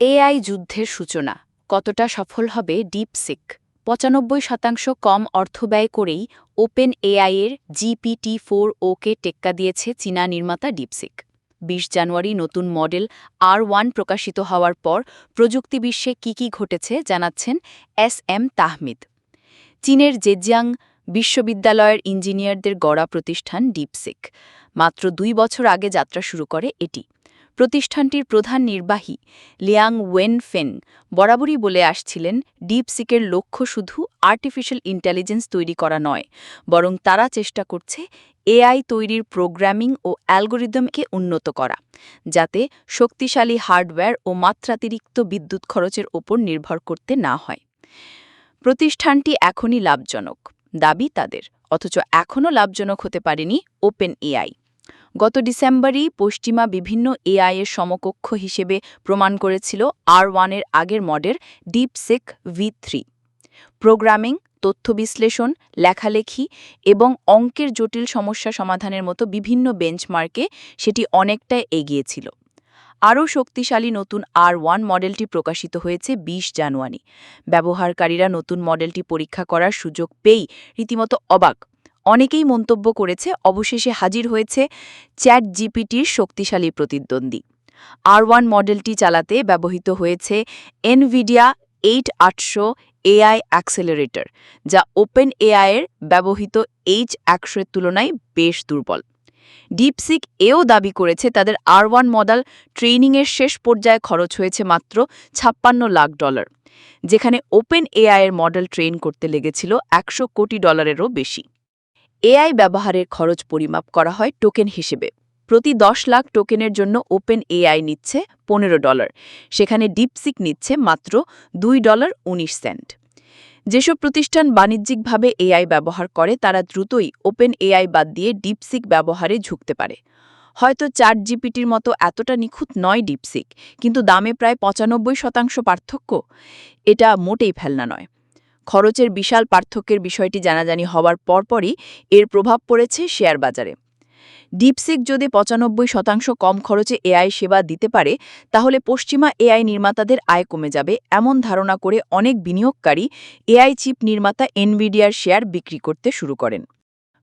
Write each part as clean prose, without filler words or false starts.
AI যুদ্ধের সূচনা কতটা সফল হবে ডিপসিক ৯৫% কম অর্থ ব্যয় করেই ওপেন এআইয়ের GPT-4o-কে টেক্কা দিয়েছে চীনা নির্মাতা ডিপসিক। ২০ জানুয়ারি নতুন মডেল R1 প্রকাশিত হওয়ার পর প্রযুক্তি বিশ্বে কী ঘটেছে জানাচ্ছেন এম তাহমিদ। চীনের জেজিয়াং বিশ্ববিদ্যালয়ের ইঞ্জিনিয়ারদের গড়া প্রতিষ্ঠান ডিপসিক মাত্র ২ বছর আগে যাত্রা শুরু করে এটি। প্রতিষ্ঠানটির প্রধান নির্বাহী লিয়াং ওয়েনফেং বরাবরই বলে আসছিলেন ডিপসিকের লক্ষ্য শুধু আর্টিফিশিয়াল ইন্টেলিজেন্স তৈরি করা নয়, বরং তারা চেষ্টা করছে এআই তৈরির প্রোগ্রামিং ও অ্যালগোরিদমকে উন্নত করা, যাতে শক্তিশালী হার্ডওয়্যার ও মাত্রাতিরিক্ত বিদ্যুৎ খরচের ওপর নির্ভর করতে না হয়। প্রতিষ্ঠানটি এখনই লাভজনক দাবি তাদের, অথচ এখনও লাভজনক হতে পারেনি ওপেন এআই। গত ডিসেম্বরেই পশ্চিমা বিভিন্ন এআইয়ের সমকক্ষ হিসেবে প্রমাণ করেছিল R1-এর আগের মডেল ডিপসিক V3। প্রোগ্রামিং, তথ্য বিশ্লেষণ, লেখালেখি এবং অঙ্কের জটিল সমস্যা সমাধানের মতো বিভিন্ন বেঞ্চমার্কে সেটি অনেকটাই এগিয়েছিল। আরও শক্তিশালী নতুন R1 মডেলটি প্রকাশিত হয়েছে ২০ জানুয়ারি। ব্যবহারকারীরা নতুন মডেলটি পরীক্ষা করার সুযোগ পেয়েই রীতিমতো অবাক। অনেকেই মন্তব্য করেছে অবশেষে হাজির হয়েছে চ্যাট জিপিটির শক্তিশালী প্রতিদ্বন্দ্বী। R1 মডেলটি চালাতে ব্যবহৃত হয়েছে এনভিডিয়া ৮৮০০ এআই অ্যাক্সেলারেটর, যা ওপেন এআইয়ের ব্যবহৃত H100-এর তুলনায় বেশ দুর্বল। ডিপসিক এও দাবি করেছে তাদের R1 মডেল ট্রেনিংয়ের শেষ পর্যায়ে খরচ হয়েছে মাত্র $৫৬ লাখ, যেখানে ওপেন এআইয়ের মডেল ট্রেন করতে লেগেছিল $১০০ কোটিরও বেশি। এআই ব্যবহারের খরচ পরিমাপ করা হয় টোকেন হিসেবে। প্রতি ১০ লাখ টোকেনের জন্য ওপেন এআই নিচ্ছে $১৫, সেখানে ডিপসিক নিচ্ছে মাত্র $২.১৯। যেসব প্রতিষ্ঠান বাণিজ্যিকভাবে এআই ব্যবহার করে তারা দ্রুতই ওপেন এআই বাদ দিয়ে ডিপসিক ব্যবহারে ঝুঁকতে পারে। হয়তো চ্যাট জিপিটির মতো এতটা নিখুঁত নয় ডিপসিক, কিন্তু দামে প্রায় ৯৫% পার্থক্য, এটা মোটেই ফেলনা নয়। খরচের বিশাল পার্থক্যের বিষয়টি জানাজানি হওয়ার পরপরই এর প্রভাব পড়েছে শেয়ার বাজারে। ডিপসিক যদি ৯৫% কম খরচে এআই সেবা দিতে পারে, তাহলে পশ্চিমা এআই নির্মাতাদের আয় কমে যাবে এমন ধারণা করে অনেক বিনিয়োগকারী এআই চিপ নির্মাতা এনভিডিয়ার শেয়ার বিক্রি করতে শুরু করেন।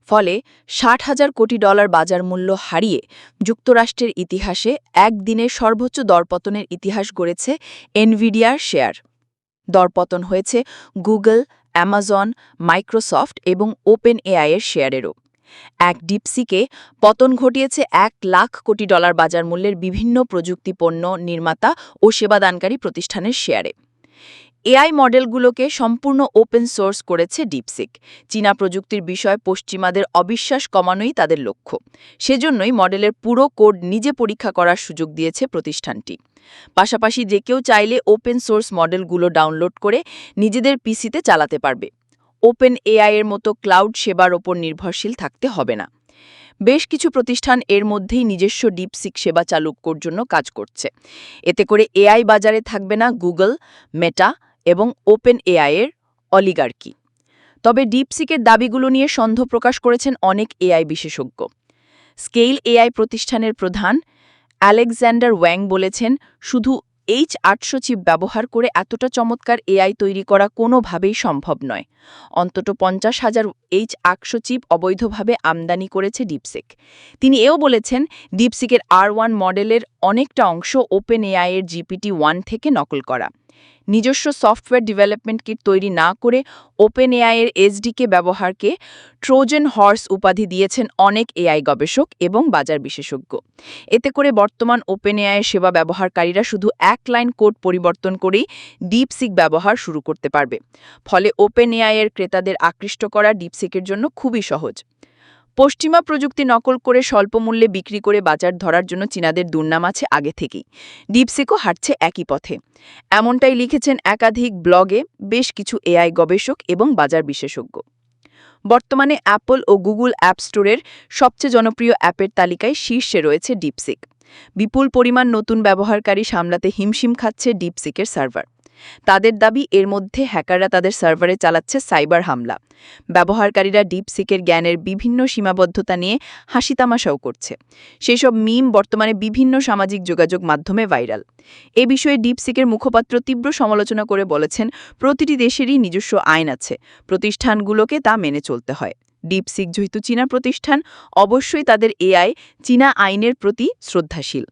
ফলে $৬০,০০০ কোটি বাজার মূল্য হারিয়ে যুক্তরাষ্ট্রের ইতিহাসে একদিনের সর্বোচ্চ দরপতনের ইতিহাস গড়েছে এনভিডিয়ার শেয়ার। দরপতন হয়েছে গুগল, অ্যামাজন, মাইক্রোসফট এবং ওপেন এআইয়ের শেয়ারেরও। এক ডিপসিকে পতন ঘটিয়েছে $১,০০,০০০ কোটি বাজার মূল্যের বিভিন্ন প্রযুক্তি পণ্য নির্মাতা ও সেবাদানকারী প্রতিষ্ঠানের শেয়ারে। এআই মডেলগুলোকে সম্পূর্ণ ওপেন সোর্স করেছে ডিপসিক। চীনা প্রযুক্তির বিষয়ে পশ্চিমাদের অবিশ্বাস কমানোই তাদের লক্ষ্য। সেজন্যই মডেলের পুরো কোড নিজে পরীক্ষা করার সুযোগ দিয়েছে প্রতিষ্ঠানটি। পাশাপাশি যে কেউ চাইলে ওপেন সোর্স মডেলগুলো ডাউনলোড করে নিজেদের পিসিতে চালাতে পারবে। ওপেন এআইয়ের মতো ক্লাউড সেবার ওপর নির্ভরশীল থাকতে হবে না। বেশ কিছু প্রতিষ্ঠান এর মধ্যেই নিজস্ব ডিপসিক সেবা চালুর জন্য কাজ করছে। এতে করে এআই বাজারে থাকবে না গুগল, মেটা এবং ওপেন এআইয়ের অলিগার্কি। তবে ডিপসিকের দাবিগুলো নিয়ে সন্দেহ প্রকাশ করেছেন অনেক এআই বিশেষজ্ঞ। স্কেল এআই প্রতিষ্ঠানের প্রধান আলেকজান্ডার ওয়াং বলেছেন, শুধু H800 চিপ ব্যবহার করে এতটা চমৎকার এআই তৈরি করা কোনোভাবেই সম্ভব নয়। অন্তত ৫০,০০০ H100 চিপ অবৈধভাবে আমদানি করেছে ডিপসিক। তিনি এও বলেছেন, ডিপসিকের R1 মডেলের অনেকটা অংশ ওপেন এআইয়ের GPT-1 থেকে নকল করা। নিজস্ব সফটওয়্যার ডেভেলপমেন্ট কিট তৈরি না করে ওপেন এআইয়ের এসডিকে ব্যবহারকে ট্রোজান হর্স উপাধি দিয়েছেন অনেক এআই গবেষক এবং বাজার বিশেষজ্ঞ। এতে করে বর্তমান ওপেন এআইয়ের সেবা ব্যবহারকারীরা শুধু এক লাইন কোড পরিবর্তন করেই ডিপসিক ব্যবহার শুরু করতে পারবে। ফলে ওপেন এআইয়ের ক্রেতাদের আকৃষ্ট করা ডিপসিকের জন্য খুবই সহজ। পশ্চিমা প্রযুক্তি নকল করে স্বল্প মূল্যে বিক্রি করে বাজার ধরার জন্য চীনাদের দুর্নাম আছে আগে থেকেই। ডিপসিকও হাঁটছে একই পথে। এমনটাই লিখেছেন একাধিক ব্লগে বেশ কিছু এআই গবেষক এবং বাজার বিশেষজ্ঞ। বর্তমানে অ্যাপল ও গুগল অ্যাপ স্টোরের সবচেয়ে জনপ্রিয় অ্যাপের তালিকায় শীর্ষে রয়েছে ডিপসিক। বিপুল পরিমাণ নতুন ব্যবহারকারী সামলাতে হিমশিম খাচ্ছে ডিপসিকের সার্ভার। তাদের দাবি এর মধ্যে হ্যাকাররা তাদের সার্ভারে চালাচ্ছে সাইবার হামলা। ব্যবহারকারীরা ডিপসিকের জ্ঞানের বিভিন্ন সীমাবদ্ধতা নিয়ে হাসিতামাশাও করছে। সেসব মিম বর্তমানে বিভিন্ন সামাজিক যোগাযোগ মাধ্যমে ভাইরাল। এ বিষয়ে ডিপসিকের মুখপাত্র তীব্র সমালোচনা করে বলেছেন, প্রতিটি দেশেরই নিজস্ব আইন আছে, প্রতিষ্ঠানগুলোকে তা মেনে চলতে হয়। ডিপসিক যেহেতু চীনা প্রতিষ্ঠান, অবশ্যই তাদের এআই চীনা আইনের প্রতি শ্রদ্ধাশীল।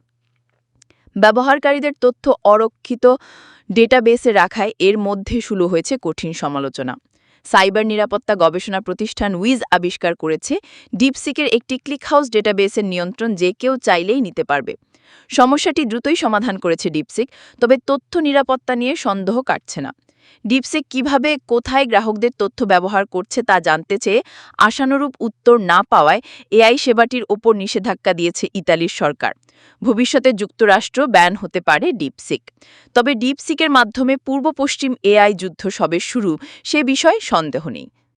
ব্যবহারকারীদের তথ্য অরক্ষিত ডেটাবেসে রাখায় এর মধ্যে শুরু হয়েছে কঠিন সমালোচনা। সাইবার নিরাপত্তা গবেষণা প্রতিষ্ঠান উইজ আবিষ্কার করেছে ডিপসিকের একটি ক্লিকহাউস ডেটাবেসের নিয়ন্ত্রণ যে কেউ চাইলেই নিতে পারবে। সমস্যাটি দ্রুতই সমাধান করেছে ডিপসিক, তবে তথ্য নিরাপত্তা নিয়ে সন্দেহ কাটছে না। ডিপসিক কিভাবে কোথায় গ্রাহকদের তথ্য ব্যবহার করছে তা জানতে চেয়ে আশানুরূপ উত্তর না পাওয়ায় এআই সেবাটির ওপর নিষেধাজ্ঞা দিয়েছে ইতালির সরকার। ভবিষ্যতে যুক্তরাষ্ট্র ব্যান হতে পারে ডিপসিক। তবে ডিপসিকের মাধ্যমে পূর্ব পশ্চিম এআই যুদ্ধ সবে শুরু, সে বিষয়ে সন্দেহ নেই।